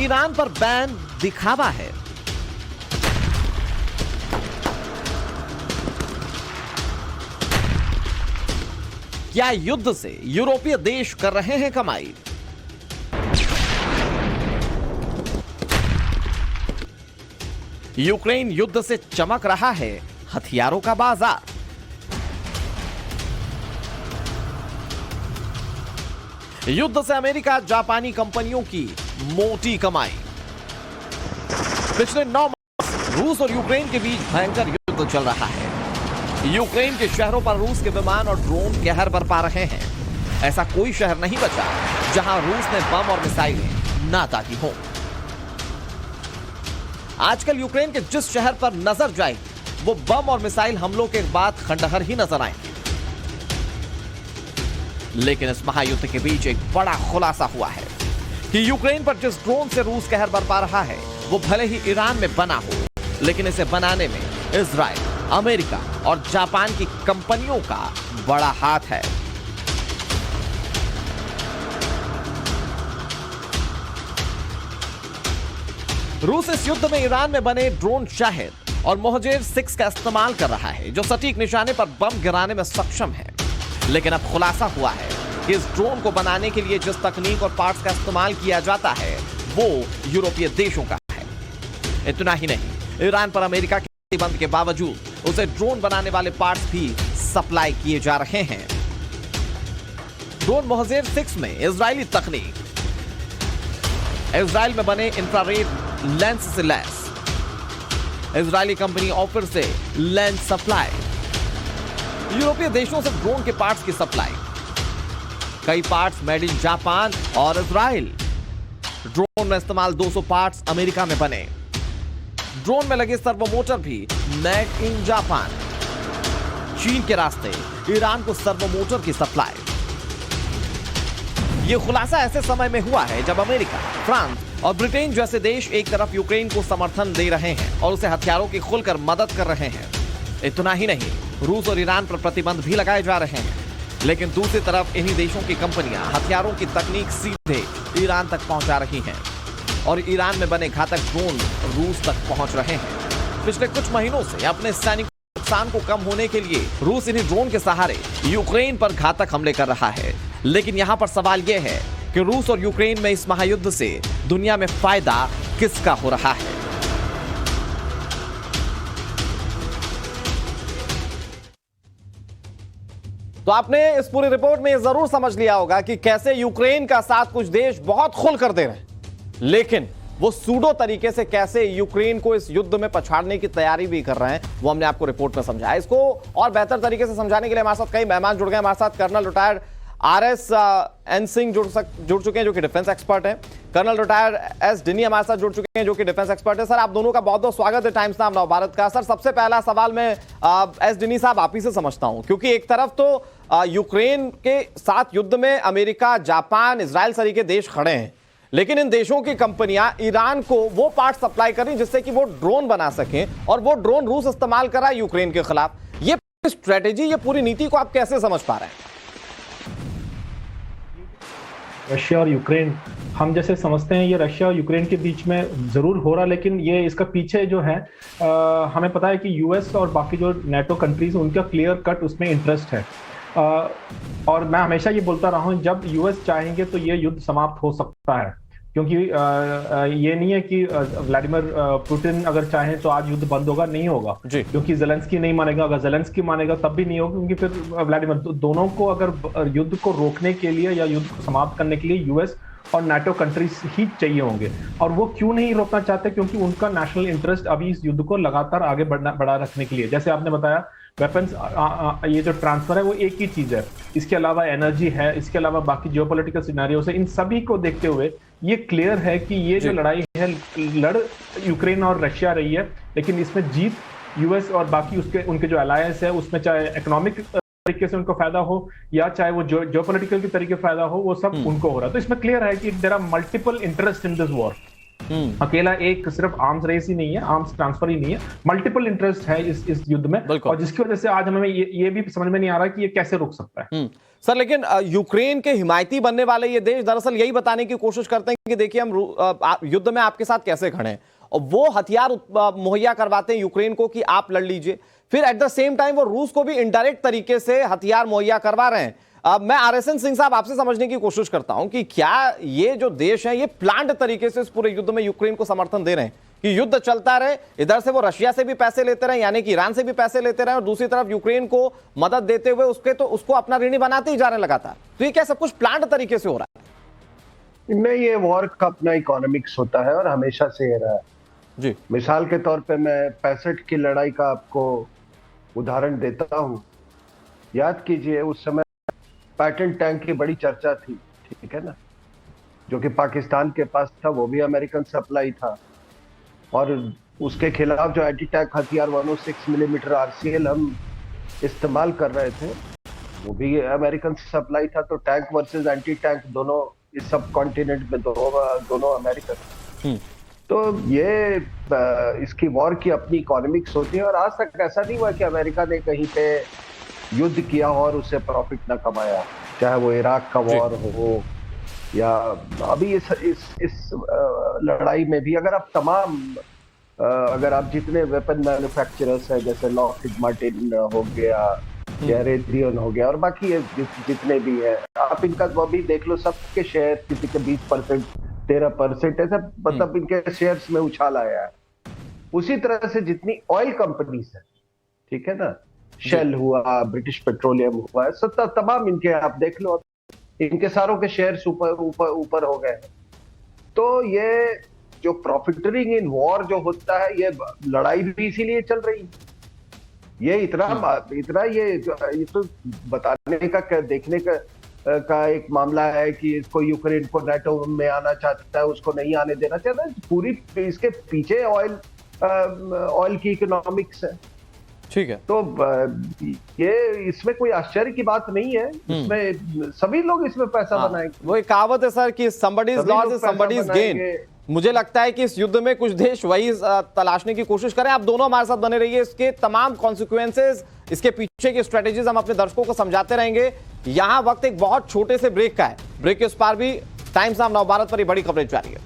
Iran पर ban दिखावा है? क्या युद्ध से यूरोपीय देश कर रहे हैं कमाई? यूक्रेन युद्ध से चमक रहा है हथियारों का बाजार। युद्ध से अमेरिका जापानी कंपनियों की मोटी कमाई। पिछले 9 माह रूस और यूक्रेन के बीच भयंकर युद्ध चल रहा है। यूक्रेन के शहरों पर रूस के विमान और ड्रोन कहर बरपा रहे हैं। ऐसा कोई शहर नहीं बचा जहां रूस ने बम और मिसाइलें ना दागी हों। आजकल यूक्रेन के जिस शहर पर नजर जाए वो बम और मिसाइल हमलों के बाद खंडहर ही नजर आएंगे। लेकिन इस महायुद्ध के बीच एक बड़ा खुलासा हुआ है कि यूक्रेन पर जिस ड्रोन से रूस कहर बरपा रहा है वो भले ही ईरान में बना हो, लेकिन इसे बनाने में इजराइल, अमेरिका और जापान की कंपनियों का बड़ा हाथ है। रूस इस युद्ध में ईरान में बने ड्रोन शाहिद और मोहजेर 6 का इस्तेमाल कर रहा है, जो सटीक निशाने पर बम गिराने में सक्षम है। लेकिन अब खुलासा हुआ है कि इस ड्रोन को बनाने के लिए जिस तकनीक और पार्ट्स का इस्तेमाल किया जाता है वो यूरोपीय देशों का है। इतना ही नहीं, ईरान पर अमेरिका के प्रतिबंध के बावजूद उसे ड्रोन बनाने वाले पार्ट्स भी सप्लाई किए जा रहे हैं। ड्रोन मोहजेर 6 में इजरायली तकनीक, इजराइल में बने इंफ्रारेड लेंस से लैस, इजरायली कंपनी ऑफर से लेंस सप्लाई, यूरोपीय देशों से ड्रोन के पार्ट्स की सप्लाई, कई पार्ट्स मेड इन जापान और इजराइल। ड्रोन में इस्तेमाल 200 पार्ट्स अमेरिका में बने। ड्रोन में लगे सर्वो मोटर भी मेड इन जापान। चीन के रास्ते ईरान को सर्वो मोटर की सप्लाई। यह खुलासा ऐसे समय में हुआ है जब अमेरिका, फ्रांस और ब्रिटेन जैसे देश एक तरफ यूक्रेन को समर्थन दे रहे हैं और उसे हथियारों की खुलकर मदद कर रहे हैं। इतना ही नहीं, रूस और ईरान पर प्रतिबंध भी लगाए जा रहे हैं। लेकिन दूसरी तरफ इन्हीं देशों की कंपनियां हथियारों की तकनीक सीधे ईरान तक पहुंचा रही हैं और ईरान में बने घातक ड्रोन रूस तक पहुंच रहे हैं। पिछले कुछ महीनों से अपने सैनिक नुकसान को कम होने के लिए रूस इन्हीं ड्रोन के सहारे यूक्रेन पर घातक हमले कर रहा है। लेकिन यहां पर सवाल यह है कि रूस और यूक्रेन में इस महायुद्ध से दुनिया में फायदा किसका हो रहा है? तो आपने इस पूरी रिपोर्ट में यह जरूर समझ लिया होगा कि कैसे यूक्रेन का साथ कुछ देश बहुत खुल कर दे रहे हैं, लेकिन वो सूडो तरीके से कैसे यूक्रेन को इस युद्ध में पछाड़ने की तैयारी भी कर रहे हैं, वो हमने आपको रिपोर्ट में समझाया। इसको और बेहतर तरीके से समझाने के लिए हमारे साथ कई मेहमान जुड़ गए। हमारे साथ colonel retired RS N Singh जुड़ चुके हैं, जो कि डिफेंस एक्सपर्ट हैं। कर्नल रिटायर्ड एस डिनी हमारे साथ जुड़ चुके हैं, जो कि डिफेंस एक्सपर्ट है। सर, आप दोनों का बहुत बहुत स्वागत है टाइम्स नाउ नवभारत का। सर, सबसे पहला सवाल मैं एस डिनी साहब आप ही से समझता हूं, क्योंकि एक तरफ तो यूक्रेन के साथ युद्ध में अमेरिका, जापान, इजराइल सरीके देश खड़े हैं, लेकिन इन देशों की कंपनियां ईरान को वो पार्ट सप्लाई कर रही जिससे कि वो ड्रोन बना सकें, और वो ड्रोन रूस इस्तेमाल कर रहा है यूक्रेन के खिलाफ। ये स्ट्रेटेजी, ये पूरी नीति को आप कैसे समझ पा रहे हैं? रशिया और यूक्रेन, हम जैसे समझते हैं ये रशिया और यूक्रेन के बीच में जरूर हो रहा, लेकिन ये इसका पीछे जो है हमें पता है कि यूएस और बाकी जो नेटो कंट्रीज उनका क्लियर कट उसमें इंटरेस्ट है। और मैं हमेशा ये बोलता रहा हूँ, जब यूएस चाहेंगे तो ये युद्ध समाप्त हो सकता है, क्योंकि ये नहीं है कि व्लादिमीर पुतिन अगर चाहें तो आज युद्ध बंद होगा, नहीं होगा, क्योंकि जेलेंस्की नहीं मानेगा। अगर जेलेंस्की मानेगा तब भी नहीं होगा, क्योंकि फिर व्लादिमीर, दोनों को अगर युद्ध को रोकने के लिए या युद्ध को समाप्त करने के लिए यूएस और नाटो कंट्रीज ही चाहिए होंगे। और वो क्यों नहीं रोकना चाहते? क्योंकि उनका नेशनल इंटरेस्ट अभी इस युद्ध को लगातार आगे बढ़ा रखने के लिए, जैसे आपने बताया, वेपन्स, ये जो ट्रांसफर है वो एक ही चीज है, इसके अलावा एनर्जी है, इसके अलावा बाकी जियोपॉलिटिकल सिनेरियोस है। इन सभी को देखते हुए ये क्लियर है कि ये जो लड़ाई है लड़ यूक्रेन और रशिया रही है, लेकिन इसमें जीत यूएस और बाकी उनके जो अलायंस है उसमें, चाहे इकोनॉमिक तरीके से उनको फायदा हो या चाहे वो जियोपॉलिटिकल के तरीके फायदा हो, वो सब उनको हो रहा है। तो इसमें क्लियर है कि there are multiple interest in this war. अकेला एक सिर्फ आर्म्स रेस ही नहीं है, आर्म्स ट्रांसफर ही नहीं है, मल्टीपल इंटरेस्ट है इस युद्ध में, और जिसकी वजह से आज हमें ये भी समझ में नहीं आ रहा कि ये कैसे रुक सकता है। सर, लेकिन यूक्रेन के हिमायती बनने वाले ये देश दरअसल यही बताने की कोशिश करते हैं कि देखिए हम युद्ध में आपके साथ कैसे खड़े हैं, और वो हथियार मुहैया करवाते हैं यूक्रेन को कि आप लड़ लीजिए। फिर एट द सेम टाइम वो रूस को भी इनडायरेक्ट तरीके से हथियार मुहैया करवा रहे हैं। मैं RSN सिंह साहब आपसे समझने की कोशिश करता हूं कि क्या ये जो देश है ये प्लान्ड तरीके से इस पूरे युद्ध में यूक्रेन को समर्थन दे रहे हैं कि युद्ध चलता रहे, इधर से वो रशिया से भी पैसे लेते रहे, यानी कि ईरान से भी पैसे लेते रहे, और दूसरी तरफ यूक्रेन को मदद देते हुए उसको अपना ऋणी बनाते ही जा रहे हैं लगातार। तो ये क्या सब कुछ प्लान्ड तरीके से हो रहा है? नहीं, ये वॉर का अपना इकोनॉमिक्स होता है और हमेशा से रहा है जी। मिसाल के तौर पे मैं 65 की लड़ाई का आपको उदाहरण देता हूं। याद कीजिए उस समय पैटर्न टैंक की बड़ी चर्चा थी, ठीक है ना, जो कि पाकिस्तान के पास था, वो भी अमेरिकन सप्लाई था, और उसके खिलाफ जो एंटी टैंक हथियार 106 मिलीमीटर RCL हम इस्तेमाल कर रहे थे, वो भी अमेरिकन सप्लाई था। तो टैंक वर्सेस एंटी टैंक दोनों इस सब कॉन्टिनेंट में दोनों अमेरिकन। तो ये इसकी वॉर की अपनी इकोनॉमिक्स होती है, और आज तक ऐसा नहीं हुआ कि अमेरिका ने कहीं पे युद्ध किया और उससे प्रॉफिट ना कमाया, चाहे वो इराक का वॉर हो या अभी इस लड़ाई में भी। अगर आप जितने वेपन मैन्युफैक्चरर्स हैं, जैसे लॉकहीड मार्टिन हो गया या रेडियन हो गया और बाकी जितने भी हैं, आप इनका वो भी देख लो, सबके शेयर किसी के 20% 13% ऐसा, मतलब इनके शेयर्स में उछाल आया है। उसी तरह से जितनी ऑयल कंपनीज है, ठीक है ना, शेल हुआ, ब्रिटिश पेट्रोलियम हुआ, तमाम इनके आप देख लो, इनके सारों के शेयर्स ऊपर हो गए। तो ये जो प्रॉफिटरिंग इन वॉर जो होता है, ये लड़ाई भी इसीलिए चल रही है। ये इतना ये तो बताने का देखने का एक मामला है कि इसको यूक्रेन को नाटो में आना चाहता है, उसको नहीं आने देना चाहता है। पूरी इसके पीछे ऑयल की इकोनॉमिक्स है, ठीक है। तो ये इसमें कोई आश्चर्य की बात नहीं है, इसमें सभी लोग इसमें पैसा बनाएंगे। वो एक कहावत है सर कि somebody's loss is somebody's gain। मुझे लगता है कि इस युद्ध में कुछ देश वही तलाशने की कोशिश करें। आप दोनों हमारे साथ बने रहिए, इसके तमाम कॉन्सिक्वेंसेस, इसके पीछे की स्ट्रेटेजीज हम अपने दर्शकों को समझाते रहेंगे। यहां वक्त एक बहुत छोटे से ब्रेक का है, ब्रेक के उस पार भी टाइम्स ऑफ नवभारत पर बड़ी कवरेज जारी है।